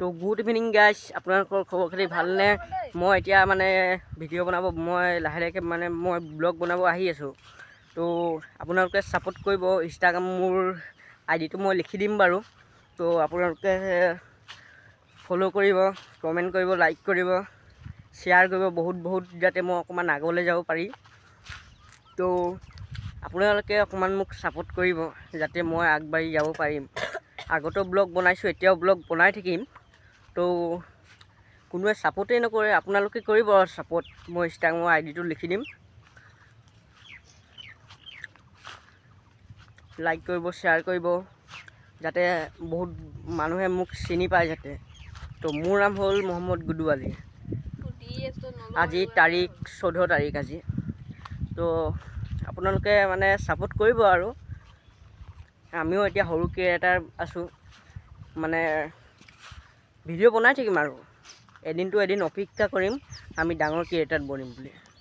তো good evening guys, আপোনালোকৰ খবৰ খাতি ভালনে? মই এতিয়া মানে ভিডিঅ' বনাব, মই লাহে লাহেকৈ মানে মই ব্লগ বনাব আহি আছোঁ। তো আপোনালোকে ছাপোৰ্ট কৰিব। ইনষ্টাগ্ৰাম মোৰ আইডিটো মই লিখি দিম বাৰু। তো আপোনালোকে ফ'ল' কৰিব, কমেণ্ট কৰিব, লাইক কৰিব, শ্বেয়াৰ কৰিব বহুত যাতে মই অকণমান আগলৈ যাব পাৰি। তো আপোনালোকে অকণমান মোক ছাপোৰ্ট কৰিব যাতে মই আগবাঢ়ি যাব পাৰিম। আগতো ব্লগ বনাইছোঁ, এতিয়াও ব্লগ বনাই থাকিম। তো কোনোৱে ছাপোৰ্টেই নকৰে, আপোনালোকে কৰিব আৰু ছাপোৰ্ট। মই ইনষ্টাগ্ৰামৰ আইডিটো লিখি দিম, লাইক কৰিব, শ্বেয়াৰ কৰিব যাতে বহুত মানুহে মোক চিনি পায় যাতে। তো মোৰ নাম হ'ল মহম্মদ গুডু আলী। আজি তাৰিখ 14 তাৰিখ আজি। তো আপোনালোকে মানে ছাপোৰ্ট কৰিব আৰু। আমিও এতিয়া সৰু ক্ৰিয়েটাৰ আছোঁ, মানে ভিডিঅ' বনাই থাকিম আৰু এদিনটো এদিন অপেক্ষা কৰিম আমি ডাঙৰ ক্ৰিয়েটাৰ বনিম বুলি।